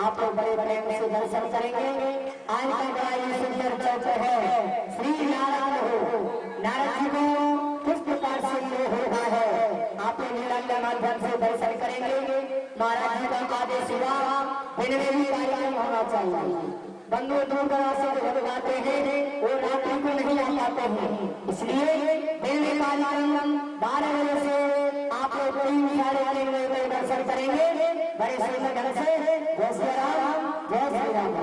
आप लोग बड़े प्रेम से दर्शन करेंगे। आज का बड़ा ये सुंदर चौक है श्री नारायण हो नारायण जी को किस प्रकार से ये हो रहा है आप लोग लीला माध्यम से दर्शन करेंगे। महाराज जी का आदेश हुआ दिन में भी कार्यक्रम होना चाहिए। बंधु दूर दराज से जब आते हैं वो रात्रि को नहीं आ पाते हैं, इसलिए दिन में कार्यक्रम 12 बजे से आप लोग 3 बजे दर्शन करेंगे। बड़े सुंदर ढंग से जय श्री राम जय श्री राम।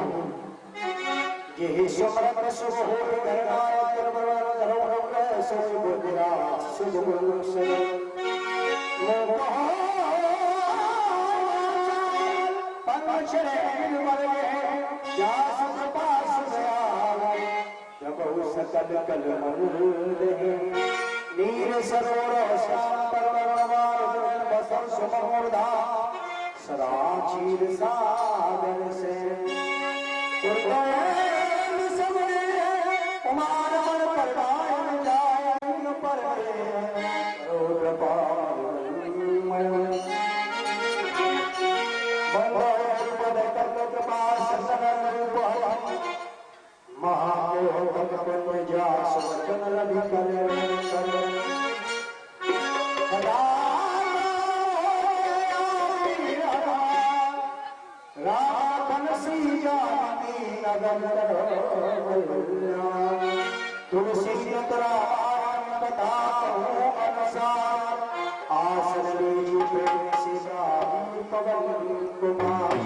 ये सुमरन शुभ हो करनाय करवरण धरोहर सोई बोधरा शुभ गुरु से मोह पंचरे निर्मल जा सुख पास दयाल जब सकल कल मनुरे नीर सरोवर श्याम परवरवार बसर सुमोधा सदा चीर सागर से तुलसी नतराम बताओ अनुसार आसन लीजिए प्रेम से गाई पवन कुमार।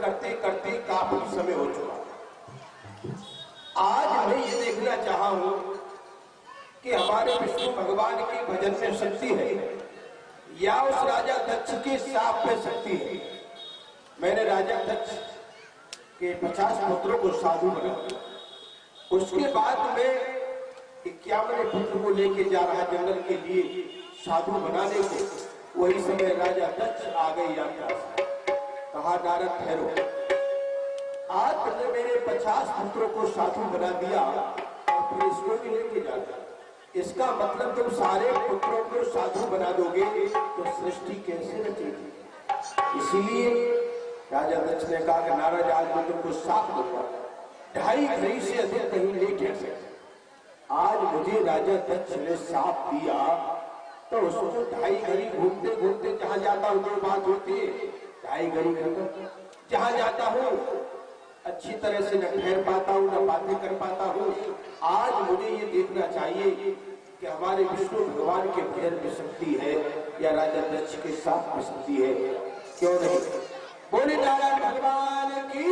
करते करते काफी समय हो चुका। आज मैं ये देखना चाहा हूं कि हमारे विष्णु भगवान की भजन में शक्ति है या उस राजा दक्ष के साप में शक्ति है। मैंने राजा दक्ष के 50 पुत्रों को साधु बना दिया। उसके बाद में 51 पुत्र को लेके जा रहा जंगल के लिए साधु बनाने को। वही समय राजा दक्ष आ गई यात्रा से। कहा नारद ठहरो, आज तुमने मेरे 50 पुत्रों को साधु बना दिया और फिर इसको भी लेके जाता। इसका मतलब तुम सारे पुत्रों को साधु बना दोगे तो सृष्टि कैसे रचेगी। इसीलिए राजा दक्ष ने कहा कि नारद आज मैं तुमको साफ दूंगा, 2.5 घड़ी से अधिक कहीं नहीं ठहर सकते। आज मुझे राजा दक्ष ने साफ दिया तो उसको 2.5 घड़ी घूमते घूमते जहां जाता हूं तो बात होती है, 2.5 घड़ी खत्म। जहां जाता हूं अच्छी तरह से न ठहर पाता हूं न बातें कर पाता हूं। आज मुझे ये देखना चाहिए कि हमारे विष्णु भगवान के भजन में शक्ति है या राजा दक्ष के साथ में शक्ति है। क्यों नहीं, बोले नारायण भगवान की।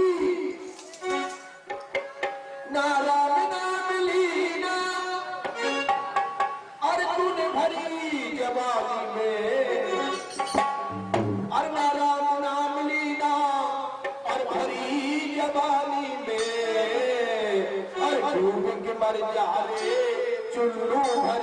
नारायण नाम लीना और तूने भरी जवानी में, और नारायण नाम लीना और भरी जवानी में, और डूब के मर जा रे चुल्लू भर।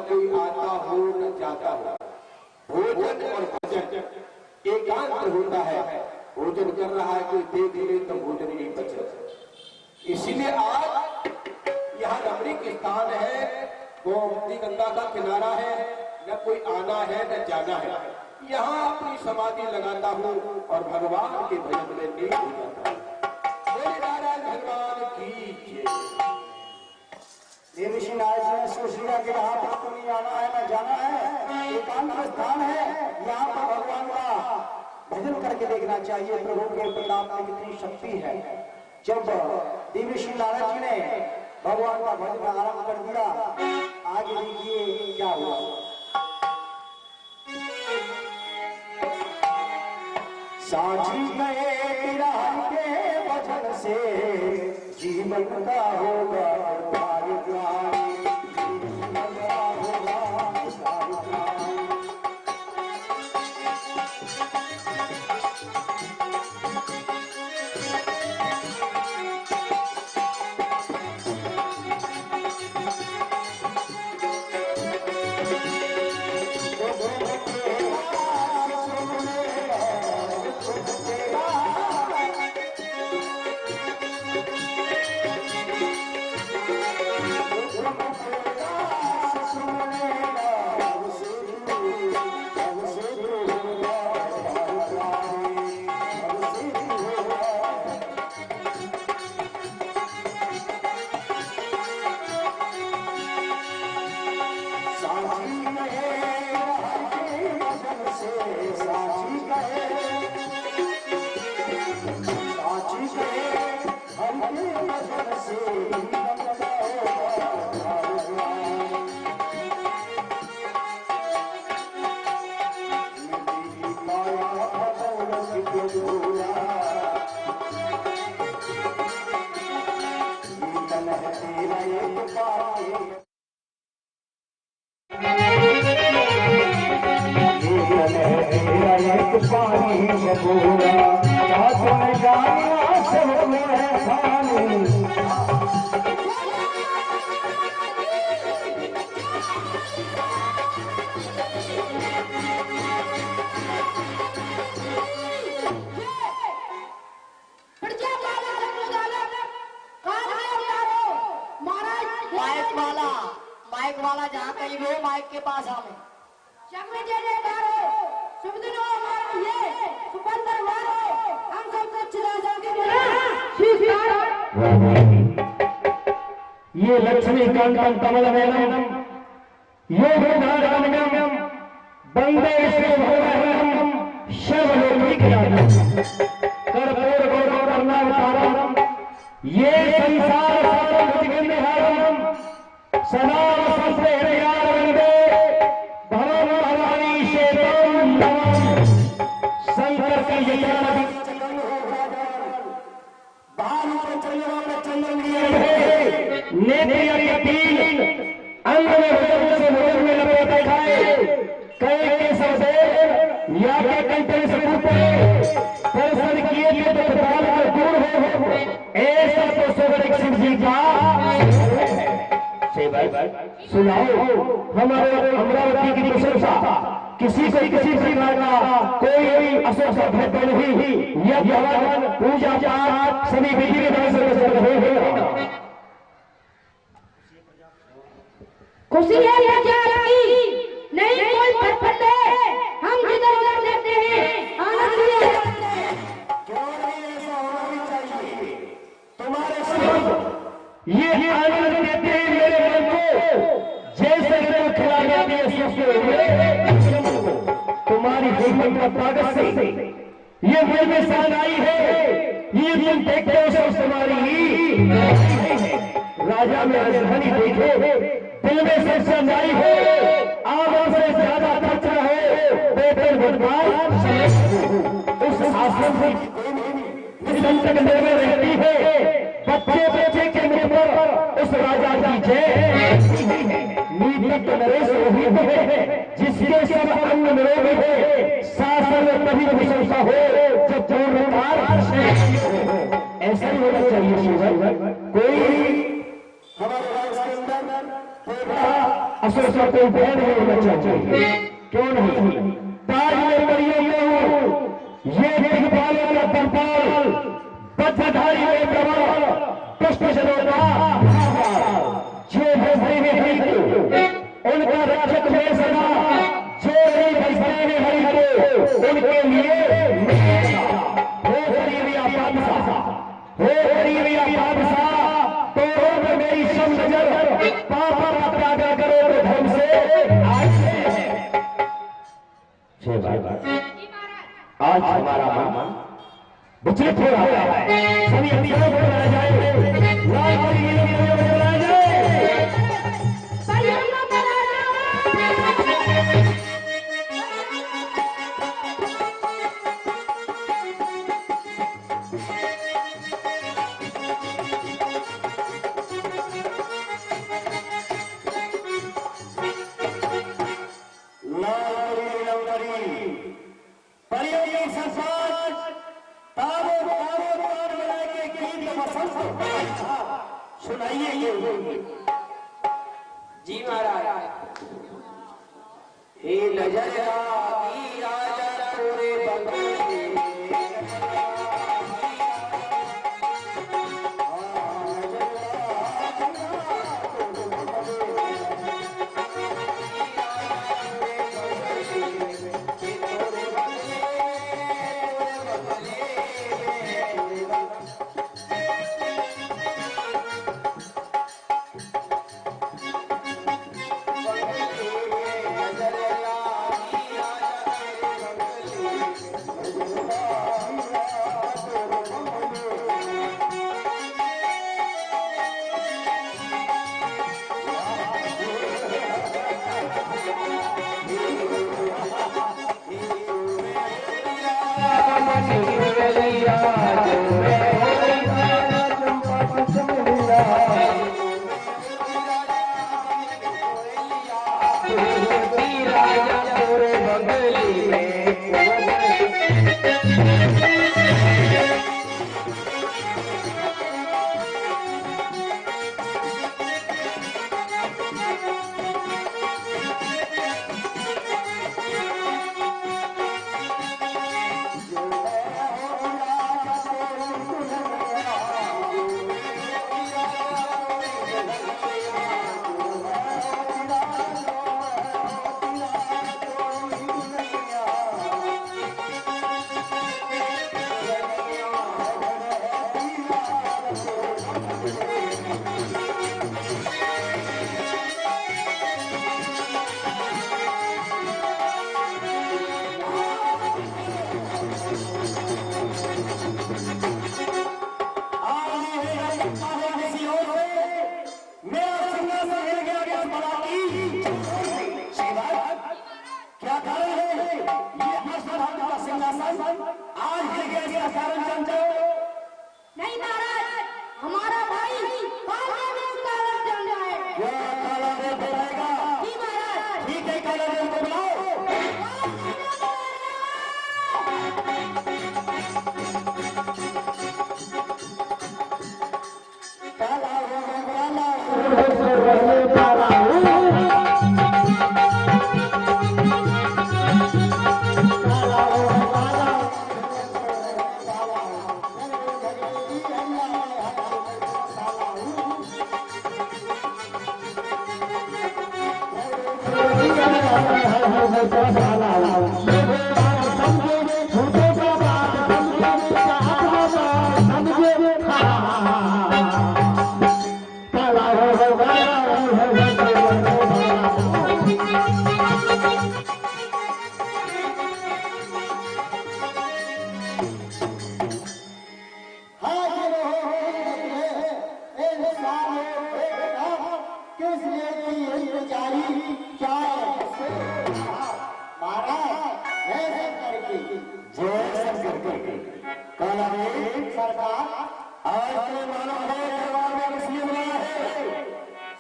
कोई आता हो न जाता हो। भोजन और भजन एकांत होता है। भोजन कर रहा है कोई देख ले तो भोजन नहीं बचे। इसीलिए आज यहाँ रमणीक स्थान है, गोमती गंगा का किनारा है, न कोई आना है न जाना है। यहाँ अपनी समाधि लगाता हूँ और भगवान के भजन में लीन हो जाता हूँ। बोले नारायण भगवान की जय। देवी श्री नारद जी ने सोच लिया कि यहाँ पर तो नहीं आना है न जाना है, एकांत स्थान है, यहाँ पर भगवान का भजन करके देखना चाहिए। प्रभु के प्रताप में कितनी शक्ति है। जब देवी श्री नारद जी ने भगवान का भजन आरंभ कर दिया, आगे देखिए क्या हुआ। साझी गए बिरहन के भजन से, जीवन का होगा उद्धार द्वार। जीवन का होगा उद्धार द्वार। माइक वाला जहाँ कहीं भी हो, माइक के पास हमें जय जयकार हो, शुभ दिन हो हमारे लिए, सुपंदर वार हो, हम सबको चिराजों के ये लक्ष्मी कांतम कमल नयनम योग धारणम वंदे श्री भगवानम सर्वलोकैकनाथम कर्पूर गौरव कर्णावतारम ये संसार सारम दिगंधहारम सदा वसंते हृदयार वंदे भवम भवानी शेतम नमः। शंकर की जय बाल पर चंद्रमा में चंदन लिए नेत्र यकीन अंग में भजन से भजन में लपेटे खाए कई के सौदेव या के कंठे से फूटे दर्शन किए थे तो प्रताप पर दूर हो। ऐसा तो सुगढ़ शिव जी का सुनाओ। हमारे अमरावती की प्रशंसा किसी को किसी प्रकार का कोई असर नहीं। यह भगवान पूजा पाठ सभी विधि विधान से कर रहे हैं। खुशी है नहीं कोई फटफट है, हम जिधर उधर देखते हैं आनंद लिए जाते हैं। क्यों नहीं ऐसा होना भी चाहिए। तुम्हारे सब ये आनंद देते हैं मेरे मन को, जैसे तुम खिला जाती है तुम्हारी हिम्मत और ताकत से ये मुझ में शान आई है। ये तुम देखते हो सब तुम्हारी राजा में राजधानी देखे दिल में से सजाई हो, आवाज से ज्यादा खर्च है बेहतर भगवान उस आश्रम निरंतर में रहती है। बच्चे बच्चे के मुंह पर उस राजा की जय। नीति तो नरेश वही है जिसके सब अंग निरोगी है। शासन में कभी प्रशंसा हो जब चौरकार ऐसा ही होना चाहिए। कोई हमारे राज्य के अंदर असर का कोई भेद नहीं होना चाहिए। क्यों नहीं? ताज में परियों में हूँ ये दिखपालों का दरबार, बद्धधारी में प्रवाह पुष्प जलोगा ये भजते हैं हरि को, उनका रक्षक में सदा जो नहीं भजते हैं हरि को, उनके लिए हो गरीबिया बादशाह, हो गरीबिया बादशाह, तो मेरी सब नजर पापा का त्याग करो तो धर्म से आगे आज हमारा मन विचलित हो रहा है। सभी अभियानों को बनाया जाए, लाल परियों को बनाया जाए। जी महाराज। हे नजर आगी राजा तोरे बंगले,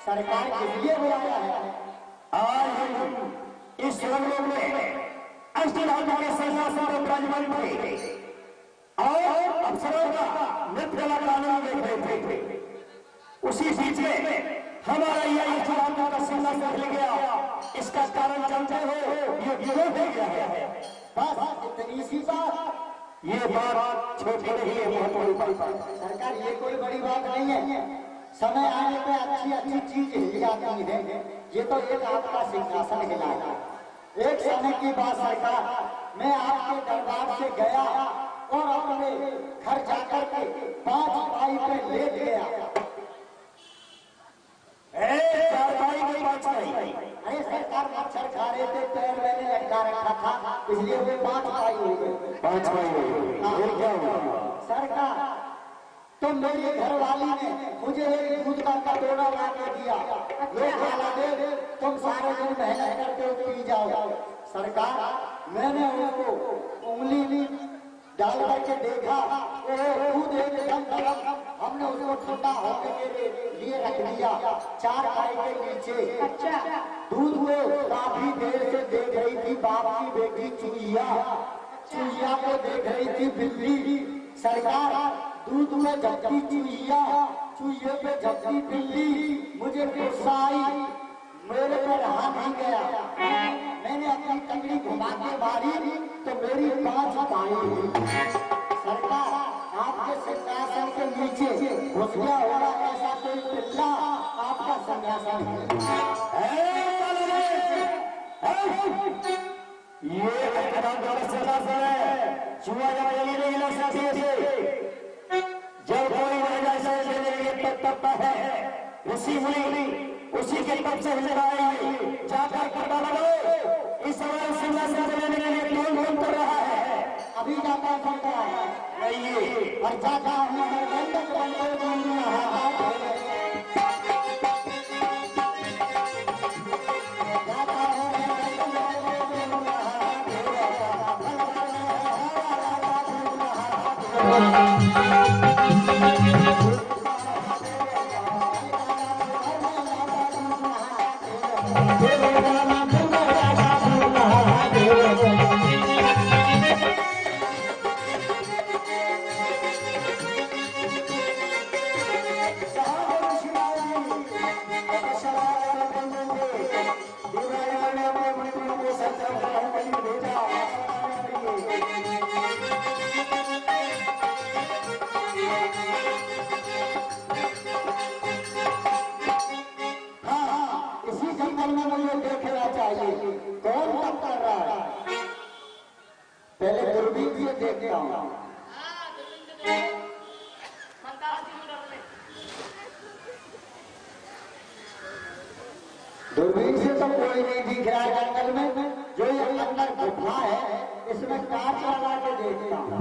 सरकार के लिए बुलाया है। आज हम इस रंगों में अष्टधातु के सिंहासन पर विराजमान थे और अप्सरों का नृत्य कला देख रहे थे। उसी बीच में हमारा ये इस्लाम का सिंहासन हिल गया, इसका कारण जानते हो? ये क्यों हो गया है? बस इतनी सी बात। ये बात छोटी नहीं है, बहुत बड़ी बात है। सरकार ये कोई बड़ी बात नहीं है, समय आने पे अच्छी अच्छी चीज हिल जाती है। ये तो एक आपका सिंहासन हिला है। एक समय की बात सरकार, मैं आपके दरबार से गया और अपने घर जाकर के 5 भाई पे लेट गया। अरे सरकार मच्छर खा रहे थे, पैर मैंने लटका रखा था, इसलिए वो 5 भाई हो गए। 5 भाई हो गए, फिर क्या हुआ? सरकार तो मेरी घरवाली ने मुझे एक दूध का कटोरा ला के दिया, ये खाला दे, तुम सारे दिन मेहनत करके पी जाओ। सरकार मैंने उसको उंगली डाल करके देखा, दूध एकदम गर्म, हमने उसको ठंडा होने के लिए रख दिया 4 पाई के नीचे। अच्छा, दूध को काफी देर से देख रही थी बाप की बेटी चुईया, चुईया को देख रही थी बिल्ली। सरकार दूध में झपकी चुईया, चुईये पे झपकी बिल्ली, मुझे गुस्सा आई, मेरे पर हाथ ही गया। मैंने अपनी टंगड़ी घुमा के मारी तो मेरी 5 भाई हुई। सरकार आपके सिंहासन के नीचे घुस गया होगा ऐसा कोई पिल्ला, आपका सिंहासन है। ये चुहा जब कोई तब है ऋषि मुनि उसी के तब से जाकर पता लगाओ इस समय सिंहासन लेने के लिए कौन कौन कर रहा है। अभी जाता करता है नहीं और जाता हूँ पहले दूरबीन से देखता हूँ। दूरबीन से तो कोई नहीं दिख रहा है जंगल में, जो ये अंदर गुफा है इसमें कांच लगा के देखता हूँ।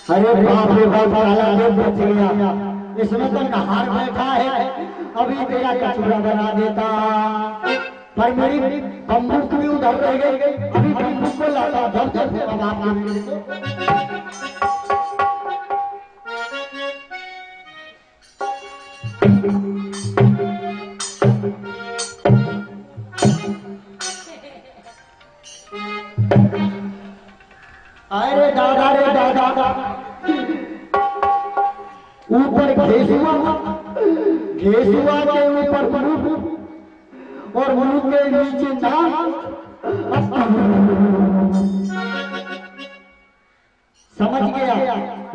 अरे बाप रे बाप, इसमें तो नहार बैठा है, अभी मेरा कचूरा बना देता, पर मेरी बंदूक भी उधर रह गई, अभी बंदूक को लाता धर अरे दादा रे दादा, ऊपर घेसुआ, घेसुआ के ऊपर मुलुक और मुलुक के नीचे नाक। समझ गया,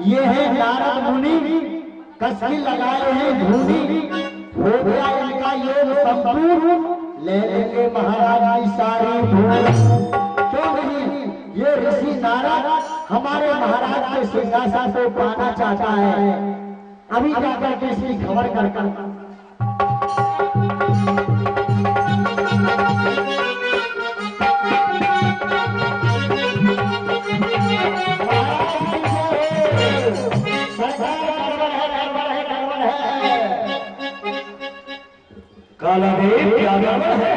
ये है नारद मुनि, कसकी लगाए हैं धूनी, हो गया इनका योग संपूर्ण, ले लेंगे महाराज की सारी धूल। क्यों नहीं, ये ऋषि नारद हमारे महाराज के सिंहासन को पाना चाहता है, अभी जाकर के इसकी खबर कर काला देव क्या गड़बड़ है?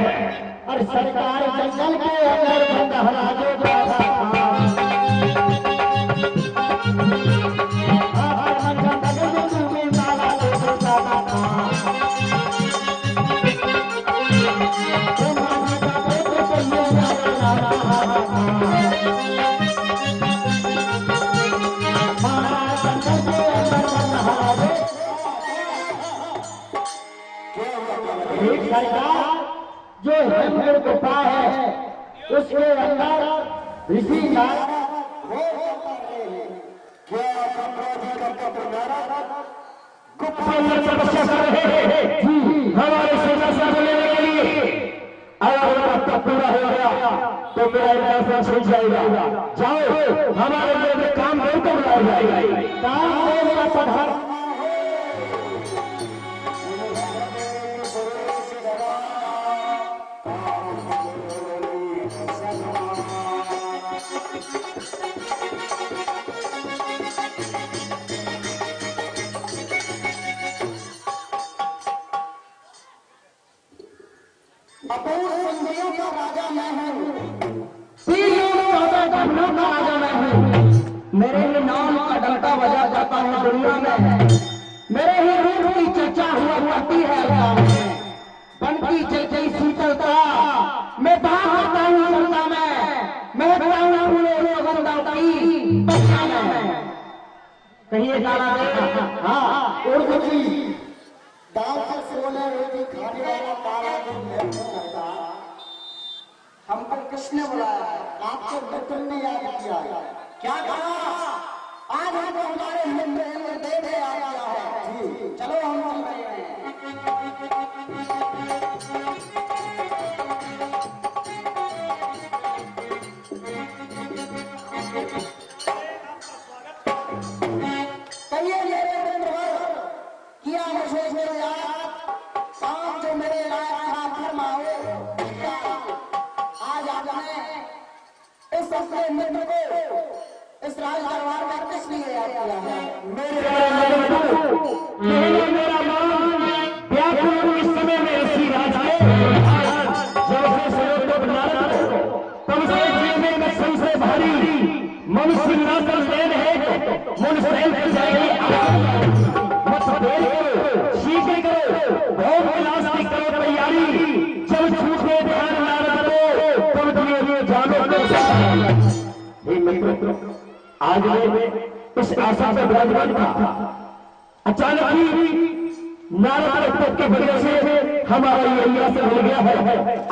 और सरकार जंगल के अंदर बंदहरा जो बैठा था, सरकार जो हेमकुंड गुफा है उसके अंदर ऋषि नारद गुफा में तपस्या कर रहे हैं हमारे सेना से लेने के लिए। अगर आपका पूरा हो गया तो मेरा इतना छूट जाएगा। जाओ हमारे लिए काम नहीं कर रहा है, काम मेरा पधार अपूर्व संधियों का राजा मैं हूँ, राजा मैं हूँ। मेरे ही नाम का डंका बजा जाता है दुनिया में, मेरे ही रूप की चर्चा हुआ करती है बन की चलती शीतलता। मैं बात करता हूँ जनता में, मैं कहता हूँ फूलों सुगंधा की बच्चा में। कहिए गाना हाँ उर्दू की दाल से सोने रोटी खाने वाला तारा जो मैं करता, हमको किसने बुलाया है? आपको मित्र ने याद किया है। क्या कहा? आज हमको हमारे मित्र दे दे याद किया है। जी चलो हम चल रहे हैं। कहिए मेरे मित्रवर, किया मुझे जो याद, काम जो मेरे लायक था फरमाओ। आज आपने इस अपने मित्र को इस राज दरबार में किस लिए याद किया है? मेरा मान व्याकुल इस समय में इसी राज के जब से सर्वोत्तम नारद हो तब से जीवन में सबसे भारी मनुष्य नासर देन है। मन सहन कर जाएगी मत देर करो, शीघ्र करो, भोग विलास की करो तैयारी। जब छूटे ध्यान नारद को तब तुम्हें जानो हे मित्र। आज मैं इस आशा पर विराजमान था, अचानक ही नारद के वजह से हमारा ये अय्यास मिल गया है।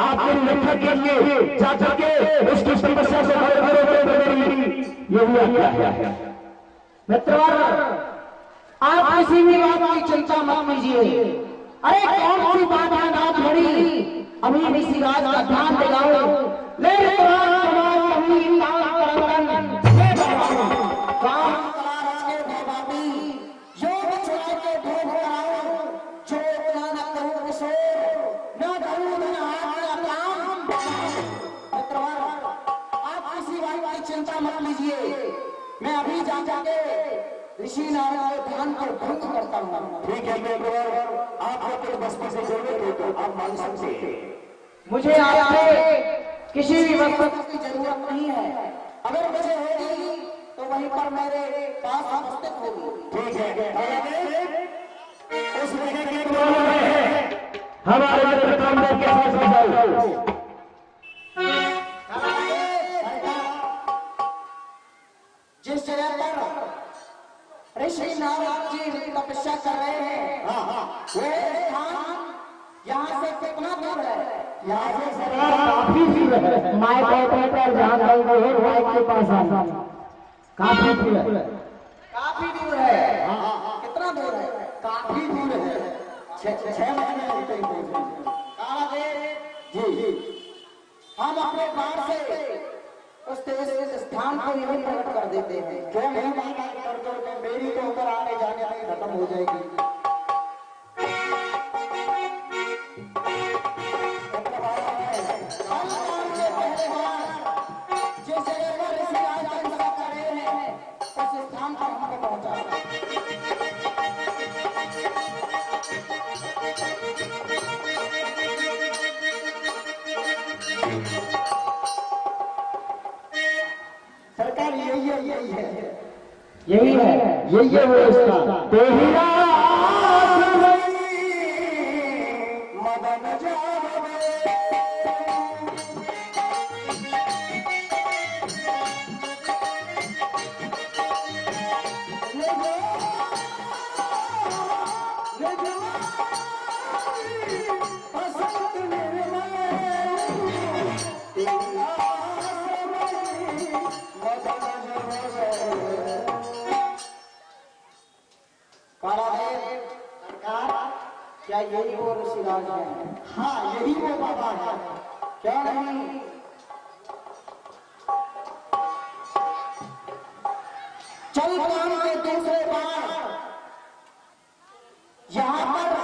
आपके लेखा के लिए जा करके उसकी समस्या से ये भी क्या है मित्रवर। आप किसी भी बात की चिंता मत कीजिए। अरे कौन सी बात है रात भरी, अभी इसी राज का ध्यान दिलाओ। ले चिंता मत लीजिए, मैं अभी जाके ऋषि नारायण के ध्यान को भंग करता हूँ। ठीक है मित्रवर, आप अपने बस्ती से जोड़े तो आप मान सकते हैं। मुझे आपसे किसी भी वक्त की जरूरत नहीं है। अगर मुझे होगी तो वहीं पर मेरे पास उपस्थित होगी। ठीक है उस जगह के हमारे मित्र कामदेव के साथ जाओ। जिस जगह पर ऋषि नारद जी तपस्या कर रहे हैं वो स्थान यहाँ से कितना दूर है? यहाँ से काफी दूर है। माइक ऑपरेटर जहाँ गए माइक के पास आना काफी दूर है। काफी दूर है। कितना दूर है? काफी दूर है। 6 महीने लगते हैं। जी हम अपने बार से उस स्थान को यही प्रकट कर देते हैं। क्यों नहीं कर मेरी तो ऊपर आने जाने में खत्म हो जाएगी। जिस जगह पर ऋषि आज तपस्या कर रहे हैं उस स्थान पर हमको पहुंचा। सरकार यही है वो इसका मदन जा क्या यही वो ऋषिराज है? हाँ, यही वो बाबा है। क्या नहीं? चल काम के दूसरे बार यहाँ पर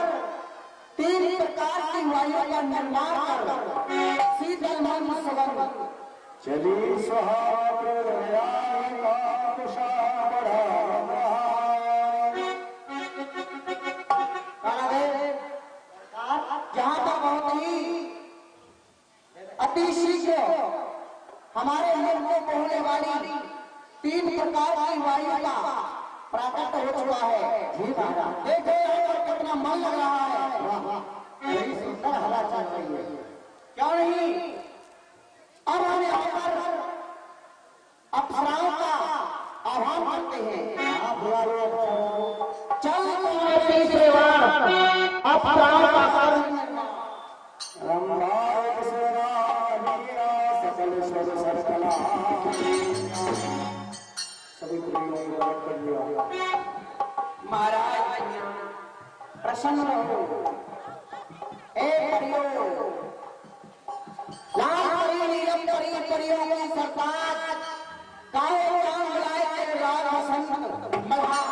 3 प्रकार की वायु का निर्माण कर शीतल मन सुगंध चली सुहाग जहाँ तक बहुत ही अति शीघ्र हमारे मन को मोहने वाली 3 प्रकार की वायु का प्राकट हो चुका है। जी महाराज, देखो यहाँ पर कितना मन लग रहा है। वाह वाह, बड़ी सुंदर हवा चल रही है। क्यों नहीं? अब हम यहाँ पर अप्सराओं का आह्वान करते हैं। चल तुम्हारी सेवा अप्सराओं का महाराज प्रसन्न रहो। परियों की सरकार काहे काम लाए तेरे राज वसंत मल्हार।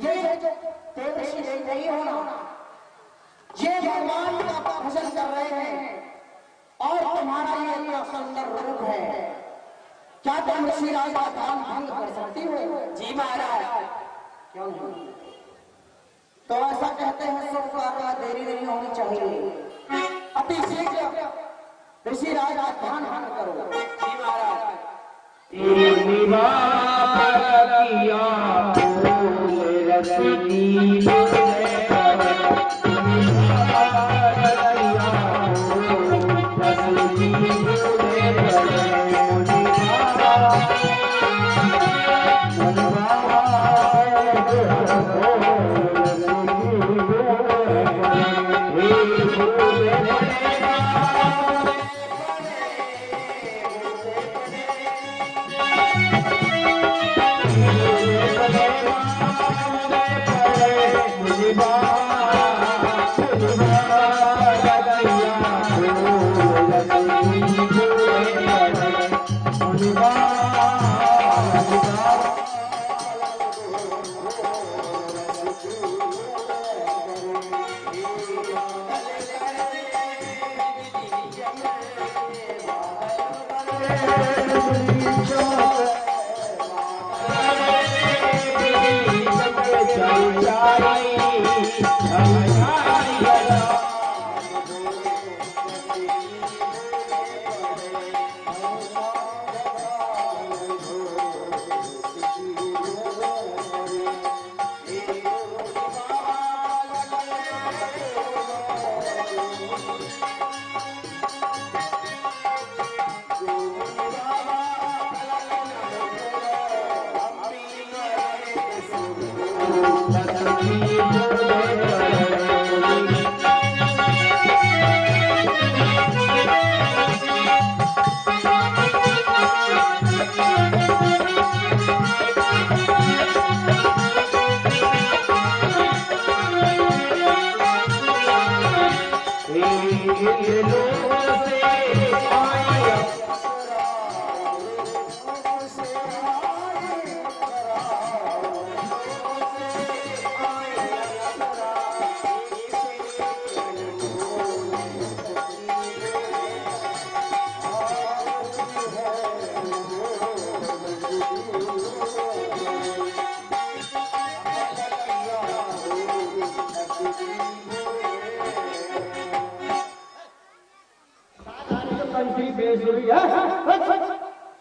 ये जो तेरे नहीं होना, ये भगवान का भजन कर रहे हैं और तुम्हारा ये इतना सुंदर रूप है। क्या तुम ऋषि राज का ध्यान भंग कर सकती हो? जी महाराज। क्यों नहीं? तो ऐसा कहते हैं सब का देरी नहीं होनी चाहिए। अति शीघ्र ऋषि राज का ध्यान भंग करो। जी महाराज।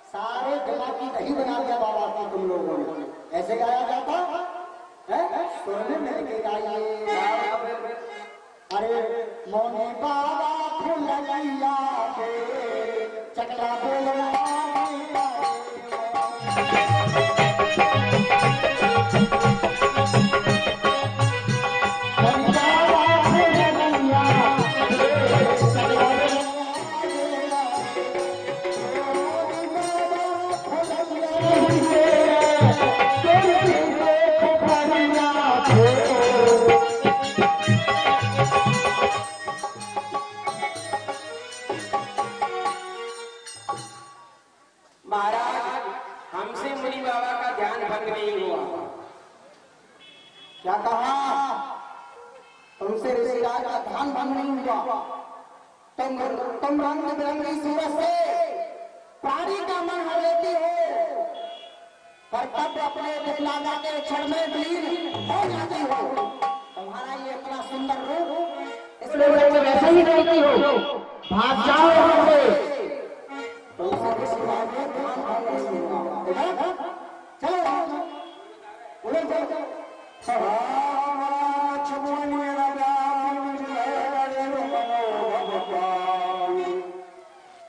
सारे जगह की दही बना दिया बाबा की तुम लोगों ने। ऐसे गाया जाता है? सोने में के गाइए। अरे मोने बाबा फुलैया के चकला बोलना भंग नहीं हुआ। क्या कहा? तुमसे ऋषिराज का ध्यान भंग नहीं हुआ। तुम रंग बिरंगी सूरत से प्राणी का मन हर लेती हो, कर्तव्य अपने दिखलागा के क्षण में विलीन हो जाती हो। तुम्हारा ये इतना सुंदर रूप, इसलिए वैसे ही रहती हो, भाग जाओ यहाँ से। तुमसे ऋषिराज का ध्यान भंग नहीं हुआ। चलो उधर जाओ।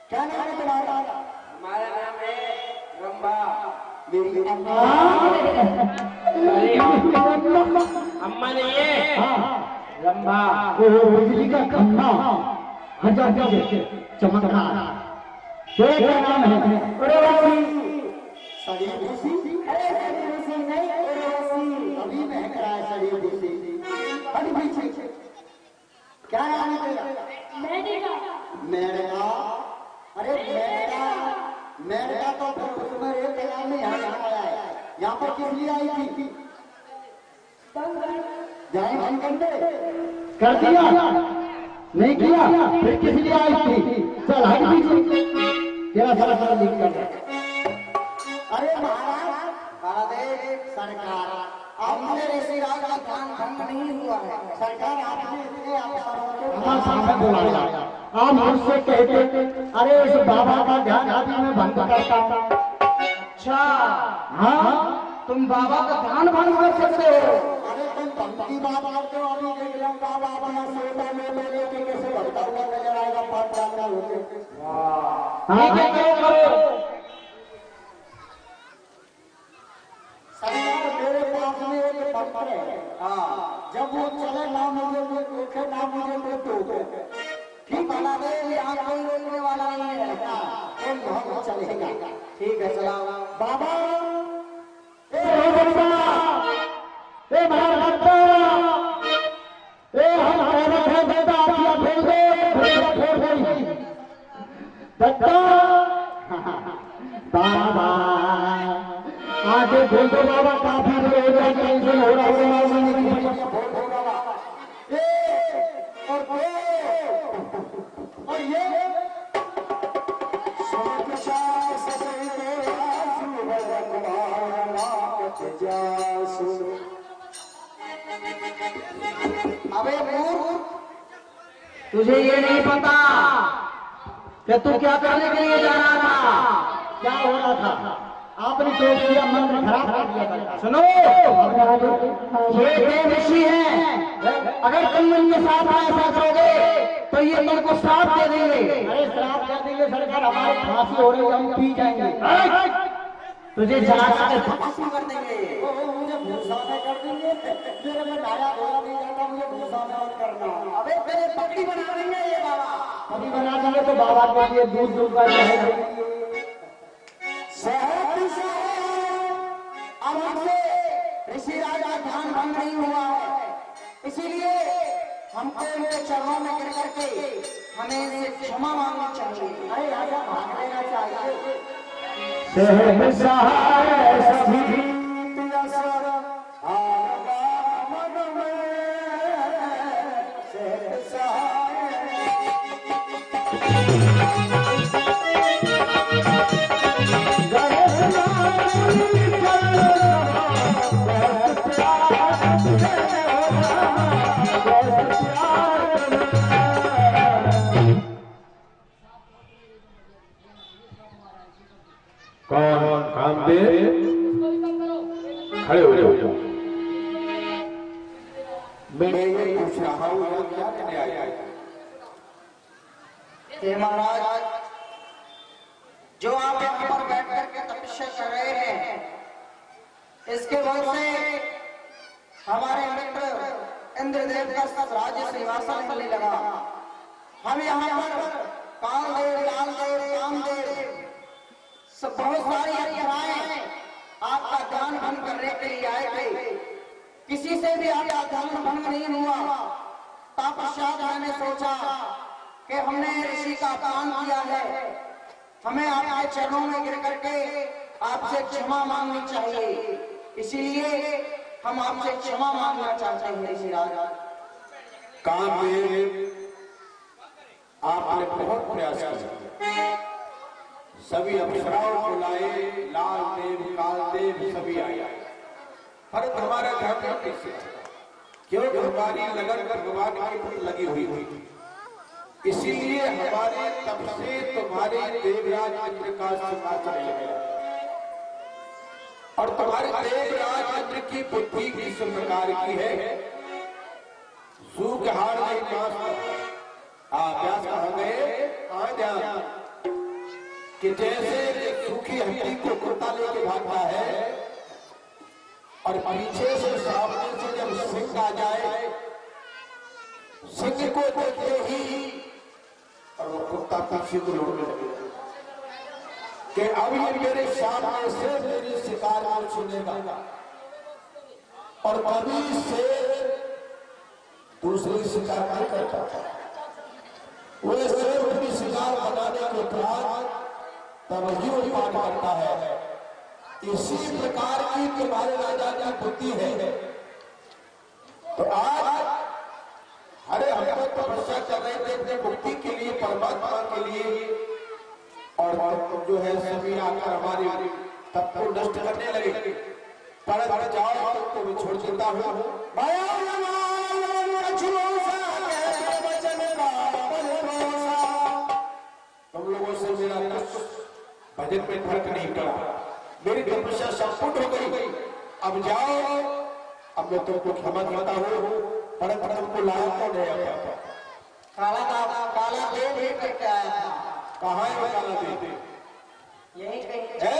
क्या नाम है तुम्हारा? हमारा नाम है रंभा। मेरी अम्मा नहीं है, रंभा। बिजली का खंभा हजार चमत्कार क्या नाम है? शरीर भूसी। अरे शरीर भूसी नहीं, अभी महक रहा है शरीर भूसी। अरे भूसी क्या नाम है तेरा? मेरा। अरे मेरा तो फिर उसमें एक नाम में यहाँ आया है। यहाँ पर किस लिए आई थी? जाए बंद कर दे। कर दिया नहीं किया फिर किस लिए आई थी? चल हट पीछे तेरा सारा लिख कर दे। अरे महाराज महादेव सरकार, आपने ऋषिराज का ध्यान भंग नहीं हुआ है। सरकार आपने इसके हमारे सामने बोला आप मुझसे कहते अरे उस बाबा का ध्यान अभी मैं भंग करता हूँ। अच्छा, हाँ तुम बाबा का ध्यान भंग कर सकते हो? अरे तुम भक्त की बात करते हो। अभी देख लो बाबा अपना सोता में लेके कैसे भगता हुआ नजर आएगा पाँच साल का होके। ठीक है करो सरकार मेरे पास में एक पत्थर है। हाँ, जब वो चले ना मुझे देखे ना मुझे देखो, ठीक है ना? यहाँ कोई रोकने वाला नहीं रहता, तो चलेगा। ठीक है चलाओ बाबा। बाबा आगे बोल दो बाबा, काफी हो जाए टेंशन हो रहा और ये अबे मूर्ख, तुझे ये नहीं पता कि तू क्या करने के लिए जा रहा था? क्या हो रहा था? आपने जो किया मंत्र खराब कर दिया। सुनो, ये देव ऋषि हैं। अगर तुम इनके साथ ऐसा करोगे तो ये तुमको श्राप दे देंगे। अरे श्राप कर देंगे सरकार, हमारे फांसी हो रही है, हम पी जाएंगे। तुझे जला के फांसी कर देंगे। मुझे भूसा में कर देंगे। मेरे में धारा बोला नहीं जाता, मुझे भूसा में मत करना। अबे तेरे पगड़ी बना देंगे ये बाबा। अभी बना देंगे तो बाबा के लिए दूध दूध का अब हमसे ऋषिराज का ध्यान भंग नहीं हुआ है, इसीलिए हमको उनके चरणों में गिर करके हमें इनसे क्षमा मांगनी चाहिए। अरे राजा भाग लेना चाहिए। कौन कामदेव? खड़े हो जाओ। मैं ये पूछ रहा हूँ यहाँ क्या करने आया है? महाराज, जो आप यहाँ पर बैठ करके तपस्या कर रहे हैं, इसके वजह से हमारे मित्र इंद्रदेव का राज्य सिंहासन मिलने लगा। हम यहाँ पर कालदेव, लालदेव, कामदेव सब बहुत सारी अप्सराएं आपका ध्यान भंग करने के लिए आए थे। किसी से भी आपका ध्यान भंग नहीं हुआ। तत्पश्चात मैंने सोचा कि हमने ऋषि का अपमान किया है, हमें आपके चरणों में गिर करके आपसे क्षमा मांगनी चाहिए। इसीलिए हम आपसे क्षमा मांगना चाहते हैं ऋषिराज। कामदेव, आपने बहुत प्रयास किया, सभी अप्सराओं को लाए, लाल देव, काल देव सभी आए, परंतु हमारा ध्यान कैसे, क्योंकि हमारी लगन भगवान की पर लगी हुई थी। इसीलिए हमारे तब से तुम्हारे देवराज इंद्र का सिंहासन ले गया, और तुम्हारे देवराज इंद्र की बुद्धि किस प्रकार की है, सूख हार नहीं व्यास कहा गए कि जैसे सूखी हड्डी को कुत्ता लेके भागता है और पीछे से सामने से जब सिंह आ जाए, सिंह को देखते ही और वो कुत्ता पीछे को लौटने लगे कि अब ये मेरे सामने से मेरी शिकार को छीनेगा, और कभी से दूसरी शिकार नहीं करता था। वैसे अपनी शिकार बनाने के बाद तब ही वो पार करता है। इसी प्रकार की तुम्हारे राजा की बुद्धि है। तो आज अरे हम लोग तपस्या कर रहे थे अपने मुक्ति के लिए, परमात्मा के लिए, और जो है सभी आकर हमारी तब को नष्ट करने लगे। पर जाओ तो मैं छोड़ देता हूँ। तुम लोगों से मेरा भजन में फर्क नहीं पड़ा, मेरी तपस्या संपूर्ण हो गई। अब जाओ, अब मैं तुमको क्षमा करता हूँ, परंतु तुमको लाया कौन है? काला देव ही करके आया था। कहाँ है काला देव? यही क्या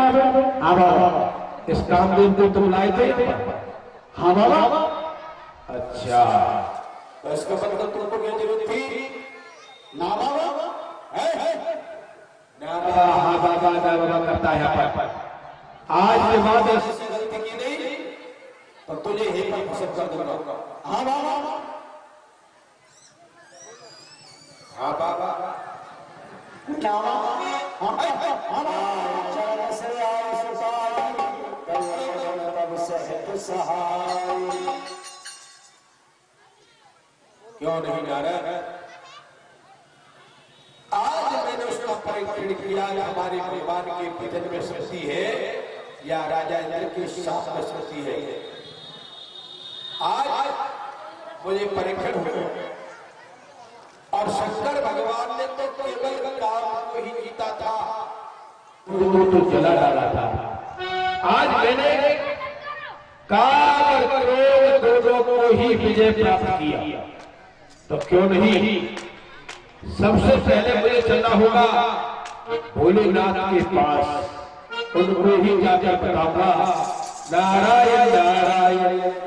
रे? हाँ बाबा, इस कामदेव को तुम लाए थे? हाँ बाबा। अच्छा, तो इसका मतलब तुमको क्या जरूरत थी? ना बाबा हाँ बाबा, बाबा करता है यहाँ पर। आज के बाद ऐसी गलती की नहीं तो तुझे ही सब कर दूंगा। हाँ बाबा, हाँ बाबा, क्यों नहीं जा रहा? आज मैंने उसका परीक्षण किया, हमारे भगवान के भजन में शक्ति है या राजा इंद्र के साथ में शक्ति है। आज मुझे परीक्षण हुआ, और शंकर भगवान ने तो केवल काम को ही जीता था, तो जला डाला था। आज मैंने काम और क्रोध दोनों को ही विजय प्राप्त किया, तो क्यों नहीं सबसे पहले मुझे चलना होगा भोलेनाथ के पास, उनको ही जाकर बताऊंगा नारायण नारायण।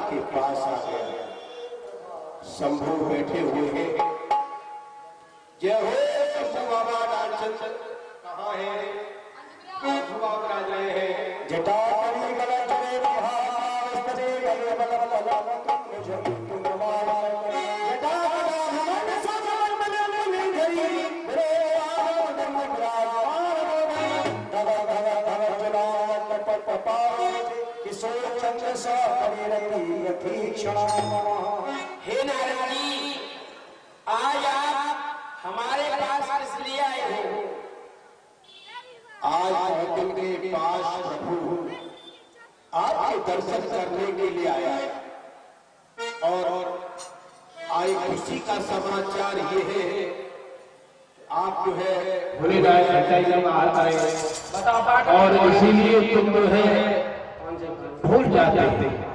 के पास आ गया। शंभू बैठे हुए हैं। जय हो शंभू बाबा राजचंद्र। कहाँ है शंभू बाबा राज रहे हैं। जटाधरी गलचरे महास्तरे गले बल बल हे नारद जी, आज आप हमारे पास किस लिए आए हो? आज भगवान के पास प्रभु आपके दर्शन करने के लिए आया है। और आई खुशी का समाचार ये है, आप जो है भोलेनाथ सच्चाई जब आता है और इसीलिए तुम जो है भूल जाते हैं।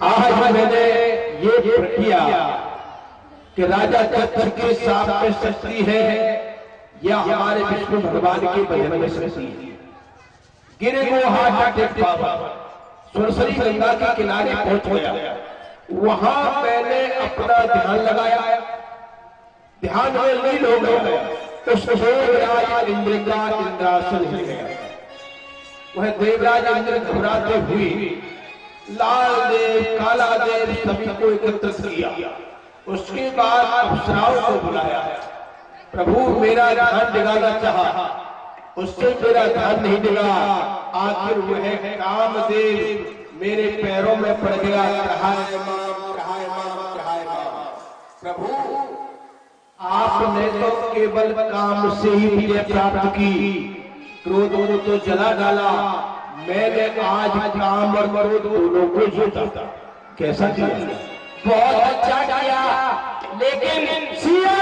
आज मैंने ये किया कि राजा दत्त के साथ में शक्ति है या हमारे विष्णु भगवान के भजन में शक्ति है। गिरे को हाथ पावा सुरसरी गंगा के किनारे पहुंच गया। वहां मैंने अपना ध्यान लगाया, ध्यान में लीन हो गया। उस देवराज इंद्र का इंद्रासन हिल गया। वह देवराज इंद्र घबराते हुए लाल देव काला देव सभी को एकत्रित किया। उसके बाद अप्सराओं को बुलाया। प्रभु मेरा ध्यान जगाना चाहा, उससे मेरा ध्यान नहीं जगा। आखिर वह कामदेव मेरे पैरों में पड़ गया। प्रभु आपने तो केवल काम से ही विजय प्राप्त की, क्रोध को तो जला डाला। मैंने आज काम और क्रोध दोनों को जीता। कैसा किया? बहुत अच्छा किया, लेकिन सिया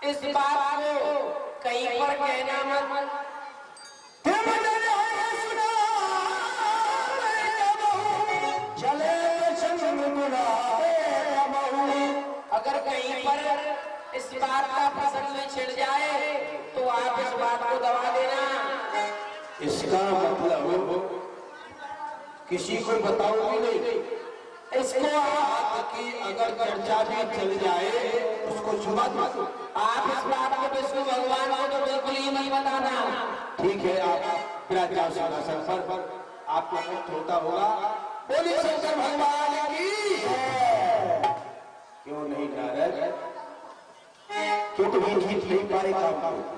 इस बात को कहीं पर कहना मत। अगर कहीं पर इस बात का प्रसंग छिड़ जाए तो आप इस बात को दबा देना। इसका मतलब किसी को बताओगे नहीं। इसको बात की अगर चर्चा भी चल जाए उसको छुपा दो। आप इस बात को विष्णु भगवान को तो बिल्कुल ही नहीं बताना। ठीक है, आप विराजमान सिंहासन पर आपको मुक्त होता होगा। बोलिए शंकर भगवान की। क्यों नहीं नारद? क्यों तुम्हें जीत नहीं पाए काम को?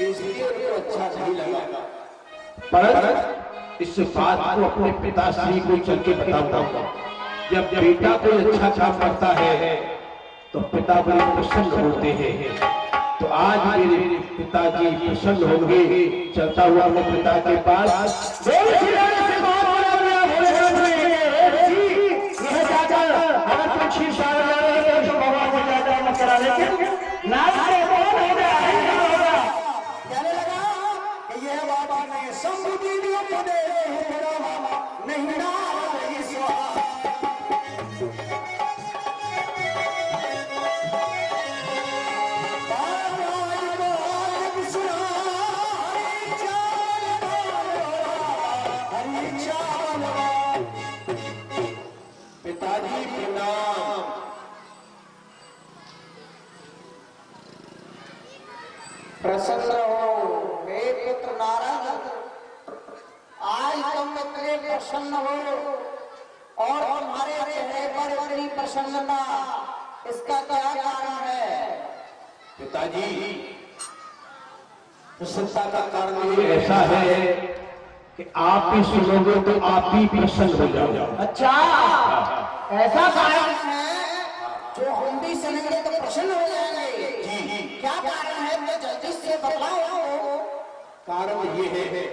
इसलिए तो अच्छा नहीं लगा। पर इस बात को अपने पिताश्री को चल के बताता हूँ। जब बेटा कोई अच्छा काम करता है तो पिता बड़े प्रसन्न होते हैं। तो आज मेरे पिताजी प्रसन्न होंगे। चलता हुआ मैं पिता के पास पिताजी प्रणाम। प्रसन्न हो मेरे पुत्र नारद। आज तुम इतने प्रसन्न हो और तुम्हारे चेहरे पर इतनी प्रसन्नता, इसका क्या कारण है? पिताजी प्रसन्नता का कारण ये ऐसा है कि आप ही सुनोगे तो आप ही प्रसन्न हो जाओगे। अच्छा, ऐसा कारण है जो हम भी सुनेंगे तो प्रसन्न हो जाएंगे। क्या कारण है? मैं जल्दी से बताओ। कारण ये है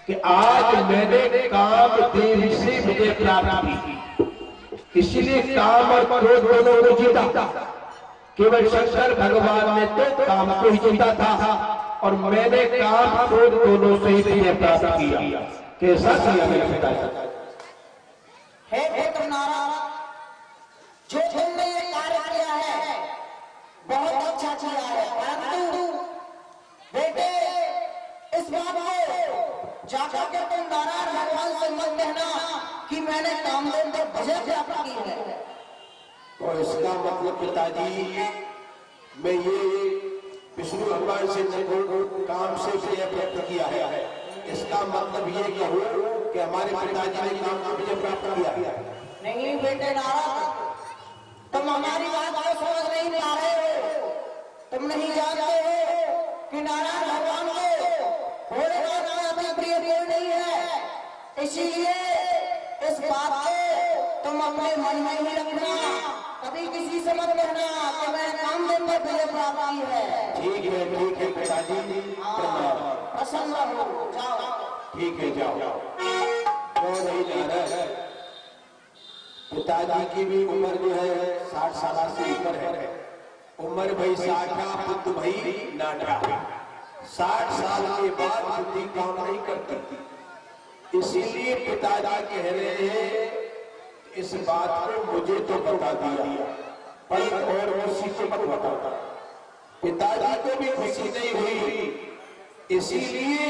कि आज मैंने कामदेव से विजय प्राप्त की, इसलिए काम और क्रोध दोनों को जीता। केवल शंकर भगवान ने तो काम को ही जीता था और मैंने काम क्रोध दोनों से ही विजय प्राप्त किया। कैसा किया मेरे पिताजी? हे गौतम नारायण, जो तुमने ये कार्य किया है बहुत अच्छा किया है, परंतु बेटे इस बात को जाकर के तुम नारायण भगवान से मत कहना कि मैंने कामदेव को विजय प्राप्त की है। और इसका मतलब पिताजी, मैं ये विष्णु भगवान से काम से विजय प्राप्त किया है, इसका मतलब ये कहूँ कि हमारे पिताजी ने काम से विजय प्राप्त किया। नहीं बेटे नारायण, तुम हमारी बात को समझ नहीं पा रहे हो। तुम नहीं जानते हो कि नारायण भगवान को थोड़े बहुत प्रिय नहीं है, इसीलिए इस बात को तुम अपने मन में ही रखना, कभी किसी से मत कहना कि मैं कामदेव पर विजय प्राप्त की है। ठीक है पिताजी, प्रसन्न हो जाओ। ठीक है जाओ। क्यों नहीं जा रहा है? पिताजी की भी उम्र जो है 60 साल से ऊपर है। उम्र भाई 60, बुद्ध भाई 90। 60 साल के बाद बुद्धि काम नहीं करती, इसीलिए पिताजी कह रहे हैं इस बात को मुझे तो बता दिया, पर और किसी को मत बताता। पिताजी को भी खुशी नहीं हुई, इसीलिए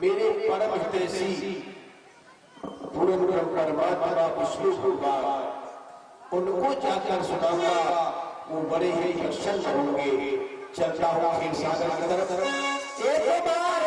मेरे परम हितैषी पूर्ण ब्रह्म परमात्मा विष्णु भगवान, उनको जाकर सुनाऊंगा, वो बड़े ही प्रसन्न होंगे। चलता हूँ खीर सागर की तरफ। एक बार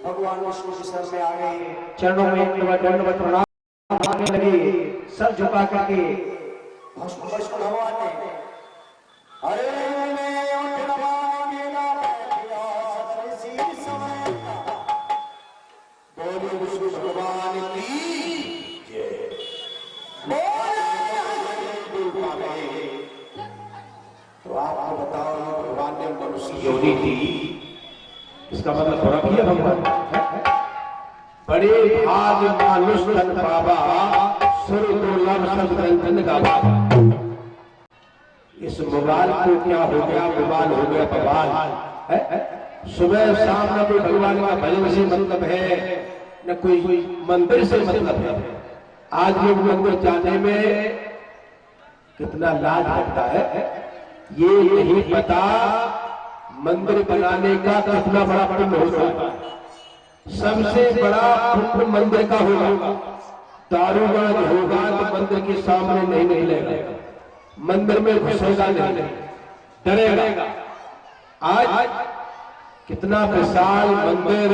भगवान विष्णु के सर में आ गए, चरणों में दंडवत प्रणाम करने लगे, सर झुका करके विष्णु भगवान ने अरे बोलो विष्णु भगवान की जय। तो आपको बताओ, भगवान ने मनुष्य योनि दी, इसका मतलब थोड़ा भी है भगवान। बड़े भाग मानुष तन पावा, सुर दुर्लभ सब धन गावा। इस मोबाइल को क्या हो गया, मोबाइल हो गया बवाल। सुबह शाम न कोई भगवान का भजन से मतलब है, न कोई मंदिर से मतलब है। आज लोग मंदिर जाने में कितना लाज लगता है, ये नहीं पता मंदिर बनाने का कितना बड़ा पुण्य होता है। सबसे बड़ा पुण्य मंदिर का होगा। दारूबाज होगा तो मंदिर के सामने नहीं निकलेगा, मंदिर में घुसेगा नहीं, डरेगा। आज कितना विशाल मंदिर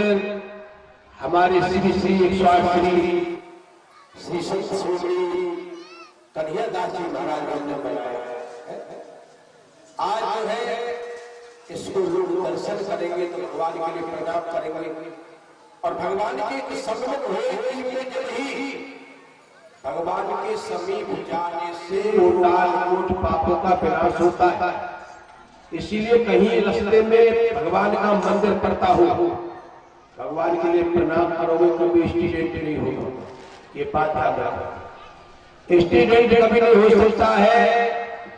हमारे श्री श्री 108 श्री श्री कन्हैयादास जी महाराज ने बनाया। आज जो है इसको लोग दर्शन करेंगे तो भगवान के लिए प्रणाम करेंगे, और भगवान के समीप भगवान के समीप जाने से कोट पापों का विनाश होता है। इसीलिए कहीं रास्ते में भगवान का मंदिर पड़ता हो, भगवान के लिए प्रणाम करोगे कभी स्टूडेंट नहीं होगा, ये बात याद रखो। स्टूडेंट कभी नहीं हो सकता है,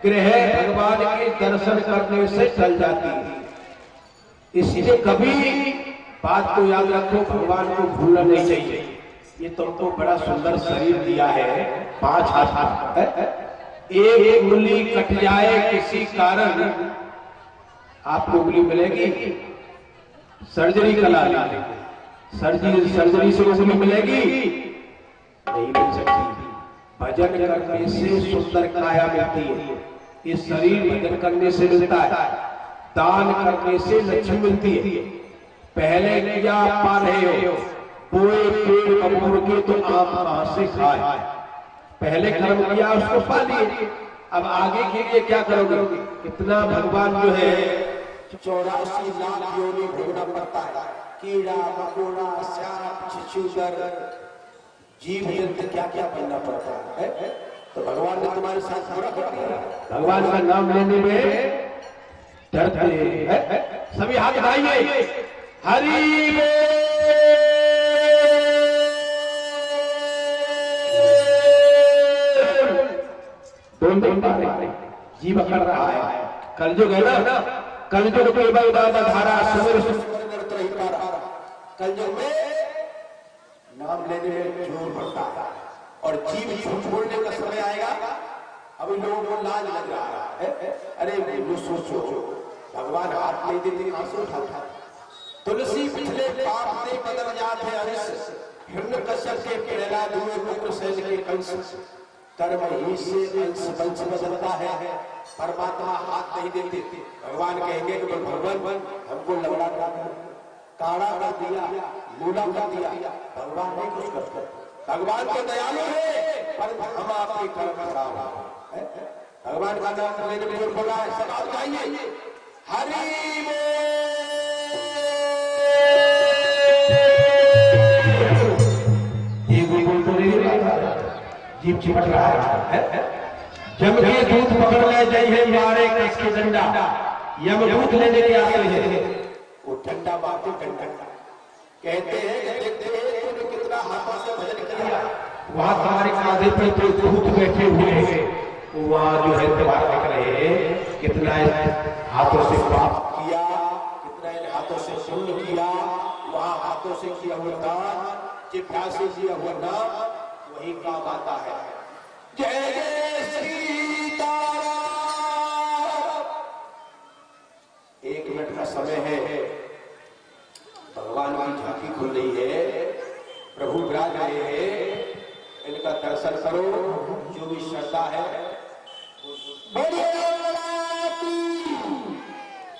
ग्रह भगवान के दर्शन करने से चल जाती है। इसलिए कभी बात को याद रखो, भगवान को भूलना नहीं चाहिए। ये तुमको बड़ा सुंदर शरीर दिया है, 5 हाथ, एक उंगली कट जाए किसी कारण आपको उंगली मिलेगी, सर्जरी करा ली, सर्जरी से उंगली मिलेगी नहीं मिल सकती। भजन करने से सुंदर काया मिलती है, ये शरीर भजन करने से मिलता है, दान करने से लक्ष्मी मिलती है। पहले क्या पा रहे हो, बोए पेड़ कपूर के तो आप कहां से खाए, पहले कर्म किया उसको पा लिए, अब आगे के लिए क्या करोगे। इतना भगवान जो है 84 लाख योनि भोगना पड़ता है, कीड़ा मकोड़ा सांप छिछूदर जीव जंतु क्या क्या बनना पड़ता है, तो भगवान ने तुम्हारे साथ पूरा कर दिया। भगवान का नाम लेने में डरते हैं। सभी हाथ उठाइए, हरि बोल। दोनों जीव अखड़ रहा है, कलयुग है ना, कलयुग के धारा सवेर नहीं पा रहा, कलयुग में नाम लेने में जोर बढ़ता है और जीव झूठ बोलने का समय आएगा। अभी लोगों को लाज लग रहा है, अरे वो सोचो भगवान हाथ नहीं देते कहां से उठाता। तुलसी पिछले पाप ने बदल जाते हरिश, हिरण्यकश्यप के प्रहलाद हुए उग्रसेन के कंस, कर्म ही से अंश वंश बदलता है, परमात्मा हाथ नहीं देते। भगवान कहेंगे कि भगवान हमको लंगड़ा काड़ा कर दिया, लूला कर दिया, भगवान नहीं कुछ करते। भगवान तो दयालु है, पर हम आपके कर्म खराब है। भगवान का नाम लेने में जोर बोला है, सब जाइए, हरि जीव चिपट रहा है, जम के दूध पकड़ ले जाइए, मारे किसके डंडा, यमदूत लेने के आते हैं, वो ठंडा बातें ठंडा कहते हैं, देखते हैं तूने कितना हाथों से भजन किया, वहां तुम्हारे कांधे पे तो भूत बैठे हुए हैं, वहां जो है त्योहार देख रहे हैं, कितना हाथों से पाप किया, कितना हाथों से पुण्य किया, वहां हाथों से किया हुआ दान, जिभ्या से किया हुआ नाम वही काम आता है। जय जय सीताराम। 1 मिनट का समय है, भगवान की झांकी खुल रही है, प्रभु विराज रहे हैं, इनका दर्शन करो, जो भी श्रद्धा है। बोलिए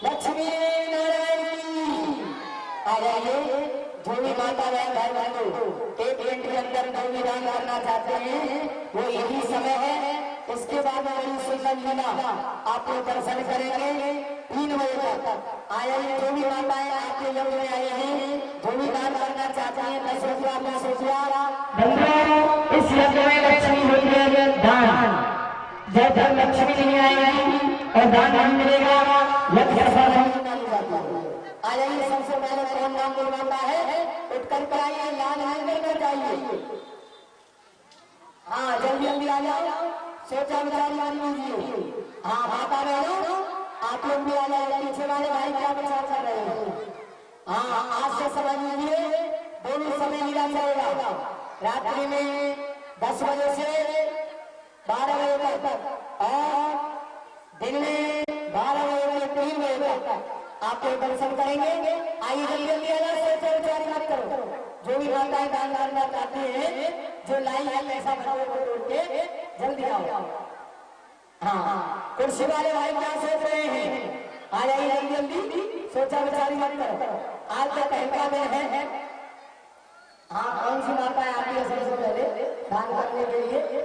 लक्ष्मी नारायण आ जाइए। जो भी माता बहन भाई बहनों 1 मिनट के अंदर जो भी दान करना चाहते हैं वो यही समय है। इसके बाद बड़ी सुंदर लीला आप लोग दर्शन करेंगे 3 बजे तक। आए जो भी माताएं आपके यज्ञ में आए हैं, जो भी दान करना चाहते हैं 10 रुपया 20 रुपया, इस यज्ञ में लक्ष्मी होती है दान। जब तक लक्ष्मी नहीं आएगी और दान नहीं मिलेगा, यज्ञ सफल नहीं होगा। आ जाइए, सबसे पहले कौन नाम बोलवाता है उठकर कराइए, लाल नहीं करना चाहिए। हाँ जल्दी जल्दी आ जाओ, सोचा विचार लीजिए। हाँ माता बहनों आप लोग भी आ जाए, पीछे वाले भाई क्या विचार कर रहे हैं। हाँ आज से समझ लीजिए दोनों समय मिला जाएगा, रात्रि में 10 बजे से 12 बजे तक और दिन में 12 बजे से 3 बजे तक आप लोग दर्शन करेंगे। आइए जल्दी जल्दी आ जाए, सोच विचार मत करो। जो भी माताएं दान करना चाहते हैं, जो लाई है पैसा खड़े को तोड़ के जल्दी आओ। हाँ कुर्सी वाले भाई क्या सोच रहे हैं, आ जाइए जल्दी जल्दी, सोचा विचार मत करो। आज तक कहता में है। हाँ कौन सी माता है आपकी सबसे पहले दान करने के लिए।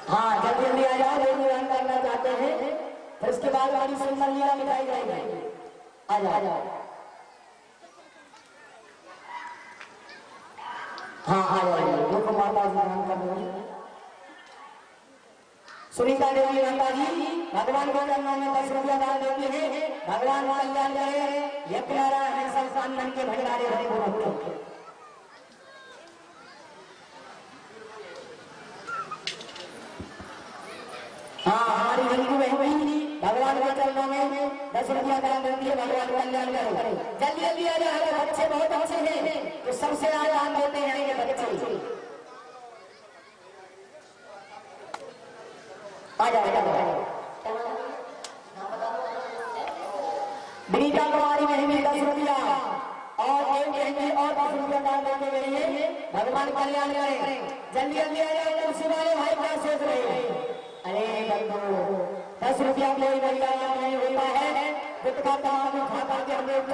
हाँ जल्दी जल्दी आ जाओ, जो भी दान करना चाहते हैं। फिर उसके बाद बड़ी सुंदर लीला दिखाई जाएगी। आ जाओ। हाँ आ जाइए, देखो माता जी दान कर रही है। सुनीता देवी माता जी भगवान को चरणों में 10 रुपया दान देती है। भगवान कल्याण करे, यज्ञ नारायण संस्थान के भंडारे हरि बोल। हाँ हमारी हिंदू बहन भगवान के चरणों में 10 रुपया दान देती है, भगवान कल्याण करे। जल्दी जल्दी आ जाए, बच्चे बहुत अच्छे हैं तो सबसे ज्यादा दान देते हैं ये बच्चे। आ जाओ। विनीता कुमारी बहन 10 रुपया और एक बहन और 10 रुपया दान देने के लिए भगवान कल्याण करें। जल्दी जल्दी आ जाओ कुर्सी वाले भाई, क्या सोच रहे हैं? अरे बंधु 10 रुपया कोई नहीं होता है, गुटखा तमाम खा करके हम लोग